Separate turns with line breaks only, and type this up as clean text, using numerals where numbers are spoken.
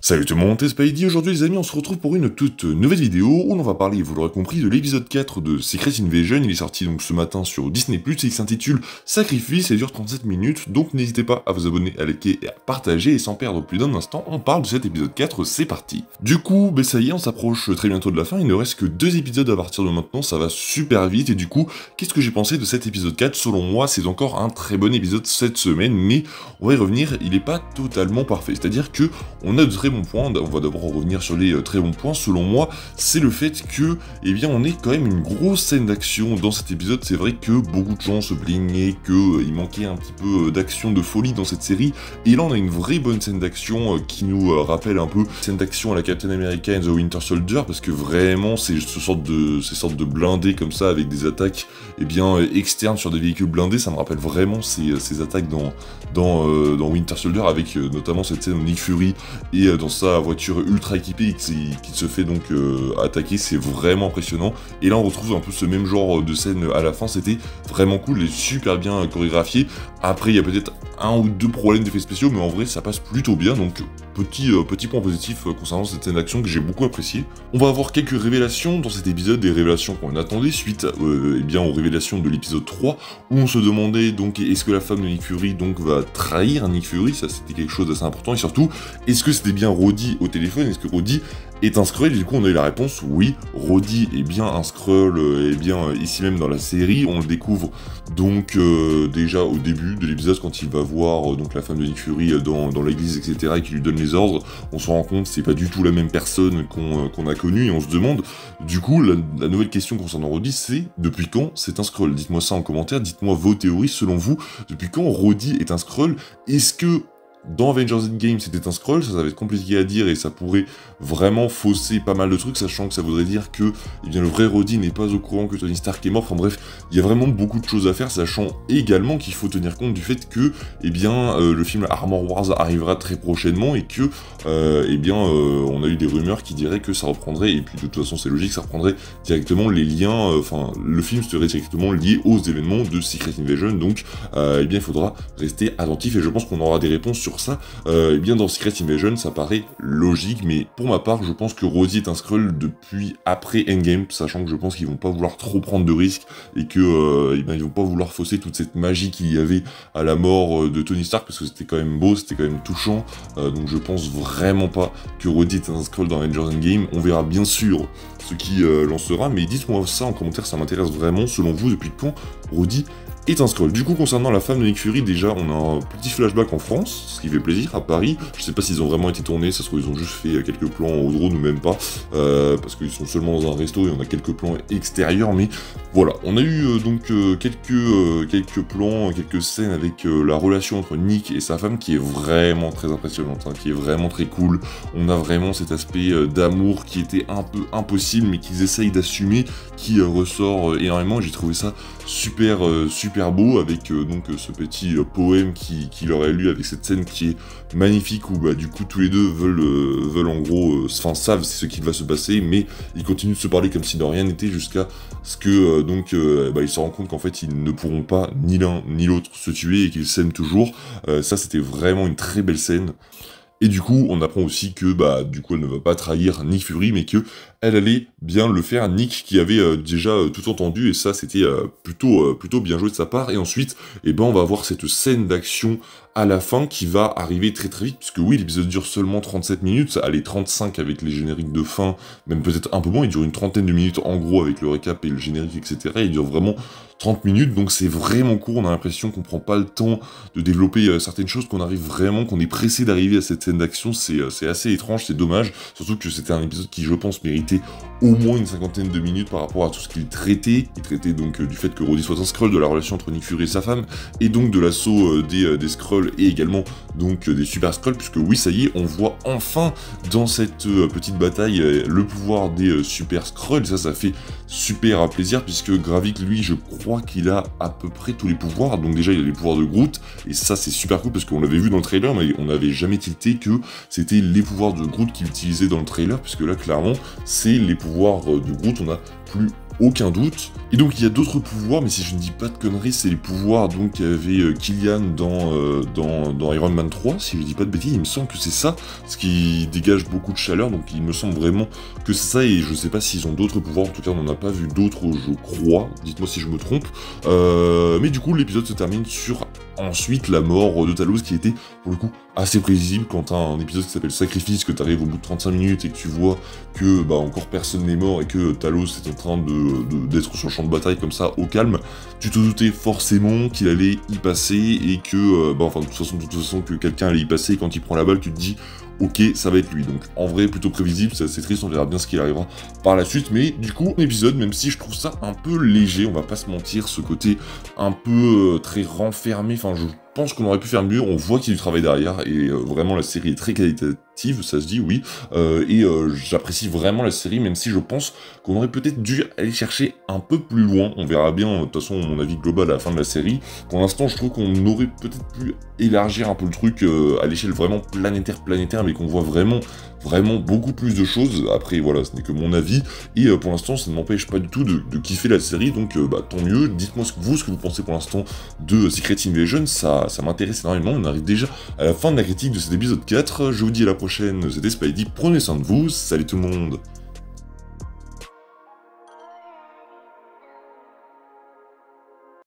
Salut tout le monde, c'est Spidey. Aujourd'hui les amis, on se retrouve pour une toute nouvelle vidéo où l'on va parler, vous l'aurez compris, de l'épisode 4 de Secret Invasion. Il est sorti donc ce matin sur Disney+, et il s'intitule Sacrifice et dure 37 minutes, donc n'hésitez pas à vous abonner, à liker et à partager, et sans perdre plus d'un instant, on parle de cet épisode 4, c'est parti. Du coup, ça y est, on s'approche très bientôt de la fin, il ne reste que 2 épisodes à partir de maintenant, ça va super vite, et du coup, qu'est-ce que j'ai pensé de cet épisode 4? Selon moi, c'est encore un très bon épisode cette semaine, mais on va y revenir, il n'est pas totalement parfait, c'est-à-dire que on a de très bons points, on va d'abord revenir sur les très bons points, selon moi, c'est le fait que, on ait quand même une grosse scène d'action dans cet épisode. C'est vrai que beaucoup de gens se plaignaient qu'il manquait un petit peu d'action, de folie dans cette série, et là on a une vraie bonne scène d'action qui nous rappelle un peu scène d'action à la Captain America and the Winter Soldier, parce que vraiment c'est ces sortes de blindés comme ça, avec des attaques externes sur des véhicules blindés, ça me rappelle vraiment ces attaques dans Winter Soldier, avec notamment cette scène où Nick Fury et dans sa voiture ultra équipée qui se fait donc attaquer. C'est vraiment impressionnant, et là on retrouve un peu ce même genre de scène à la fin. C'était vraiment cool et super bien chorégraphié. Après il y a peut-être un ou deux problèmes d'effets spéciaux, mais en vrai ça passe plutôt bien, donc petit point positif concernant cette scène d'action que j'ai beaucoup apprécié. On va avoir quelques révélations dans cet épisode, des révélations qu'on attendait suite aux révélations de l'épisode 3, où on se demandait donc est-ce que la femme de Nick Fury donc va trahir Nick Fury. Ça c'était quelque chose d'assez important, et surtout est-ce que c'était bien Rhodey au téléphone, est-ce que Rhodey est un Skrull? Et du coup on a eu la réponse, oui, Rhodey est bien un Skrull, ici même dans la série. On le découvre donc déjà au début de l'épisode, quand il va voir donc la femme de Nick Fury dans l'église, etc., et qui lui donne les ordres. On se rend compte c'est pas du tout la même personne qu'on a connue, et on se demande, du coup, la nouvelle question concernant Rhodey, c'est depuis quand c'est un Skrull? Dites-moi ça en commentaire, dites-moi vos théories, selon vous, depuis quand Rhodey est un Skrull? Est-ce que dans Avengers Endgame c'était un Skrull? Ça va être compliqué à dire, et ça pourrait vraiment fausser pas mal de trucs, sachant que ça voudrait dire que le vrai Rhodey n'est pas au courant que Tony Stark est mort. Enfin bref, il y a vraiment beaucoup de choses à faire, sachant également qu'il faut tenir compte du fait que le film Armor Wars arrivera très prochainement, et que on a eu des rumeurs qui diraient que ça reprendrait, et puis de toute façon c'est logique, ça reprendrait directement les liens, le film serait directement lié aux événements de Secret Invasion, donc il faudra rester attentif, et je pense qu'on aura des réponses sur ça dans Secret Invasion. Ça paraît logique, mais pour ma part je pense que Rhodey est un Skrull depuis après Endgame, sachant que je pense qu'ils vont pas vouloir trop prendre de risques, et que ils vont pas vouloir fausser toute cette magie qu'il y avait à la mort de Tony Stark, parce que c'était quand même beau, c'était quand même touchant, donc je pense vraiment pas que Rhodey est un Skrull dans Avengers Endgame. On verra bien sûr ce qui lancera, mais dites-moi ça en commentaire, ça m'intéresse vraiment. Selon vous, depuis quand Rhodey est un Skrull? Du coup, concernant la femme de Nick Fury, déjà on a un petit flashback en France, ce qui fait plaisir, à Paris. Je sais pas s'ils ont vraiment été tournés, ça se trouve ils ont juste fait quelques plans au drone, ou même pas, parce qu'ils sont seulement dans un resto et on a quelques plans extérieurs, mais voilà. On a eu quelques plans, quelques scènes avec la relation entre Nick et sa femme, qui est vraiment très impressionnante, qui est vraiment très cool. On a vraiment cet aspect d'amour qui était un peu impossible, mais qu'ils essayent d'assumer, qui ressort énormément. J'ai trouvé ça super beau, avec ce petit poème qui leur est lu, avec cette scène qui est magnifique, où du coup tous les deux veulent en gros, savent ce qui va se passer, mais ils continuent de se parler comme si de rien n'était, jusqu'à ce que ils se rendent compte qu'en fait ils ne pourront pas, ni l'un ni l'autre, se tuer, et qu'ils s'aiment toujours. Ça c'était vraiment une très belle scène. Et du coup, on apprend aussi que, elle ne va pas trahir Nick Fury, mais que elle allait bien le faire. Nick qui avait déjà tout entendu, et ça c'était plutôt bien joué de sa part. Et ensuite, on va avoir cette scène d'action à la fin qui va arriver très très vite, puisque oui, l'épisode dure seulement 37 minutes, allez 35 avec les génériques de fin, même peut-être un peu moins, il dure une trentaine de minutes en gros avec le récap et le générique, etc. Il dure vraiment 30 minutes, donc c'est vraiment court. On a l'impression qu'on prend pas le temps de développer certaines choses, qu'on est pressé d'arriver à cette scène d'action. C'est assez étrange, c'est dommage, surtout que c'était un épisode qui, je pense, méritait au moins une cinquantaine de minutes par rapport à tout ce qu'il traitait. Il traitait donc du fait que Rhodey soit un Skrull, de la relation entre Nick Fury et sa femme, et donc de l'assaut des Skrulls, et également donc des Super Skrulls, puisque oui, ça y est, on voit enfin dans cette petite bataille le pouvoir des Super Skrulls. Ça fait super plaisir, puisque Gravik, lui, je crois qu'il a à peu près tous les pouvoirs. Donc déjà il a les pouvoirs de Groot, et ça c'est super cool, parce qu'on l'avait vu dans le trailer, mais on n'avait jamais tilté que c'était les pouvoirs de Groot qu'il utilisait dans le trailer, puisque là clairement c'est les pouvoirs de Groot. On a plus aucun doute. Et donc il y a d'autres pouvoirs, mais si je ne dis pas de conneries, c'est les pouvoirs donc qu'avait Killian dans Iron Man 3, si je ne dis pas de bêtises, il me semble que c'est ça, ce qui dégage beaucoup de chaleur, donc il me semble vraiment que c'est ça, et je sais pas s'ils ont d'autres pouvoirs, en tout cas on n'en a pas vu d'autres, je crois, dites-moi si je me trompe. Mais du coup l'épisode se termine sur ensuite la mort de Talos, qui était pour le coup assez prévisible quand t'as un épisode qui s'appelle Sacrifice, que t'arrives au bout de 35 minutes et que tu vois que bah encore personne n'est mort et que Talos est en train d'être sur le champ de bataille comme ça au calme, tu te doutais forcément qu'il allait y passer et que de toute façon que quelqu'un allait y passer, et quand il prend la balle tu te dis ok, ça va être lui. Donc en vrai plutôt prévisible, c'est assez triste, on verra bien ce qui arrivera par la suite, mais du coup un épisode, même si je trouve ça un peu léger, on va pas se mentir, ce côté un peu très renfermé, enfin je pense qu'on aurait pu faire mieux, on voit qu'il y a du travail derrière, et vraiment la série est très qualitative, ça se dit, oui, j'apprécie vraiment la série, même si je pense qu'on aurait peut-être dû aller chercher un peu plus loin, on verra bien, de toute façon, mon avis global à la fin de la série. Pour l'instant, je trouve qu'on aurait peut-être pu élargir un peu le truc à l'échelle vraiment planétaire, mais qu'on voit vraiment beaucoup plus de choses. Après, voilà, ce n'est que mon avis, et pour l'instant, ça ne m'empêche pas du tout de kiffer la série, donc tant mieux. Dites-moi ce que vous pensez pour l'instant de Secret Invasion, ça m'intéresse énormément. On arrive déjà à la fin de la critique de cet épisode 4, je vous dis à la prochaine, c'était Spidey, prenez soin de vous, salut tout le monde.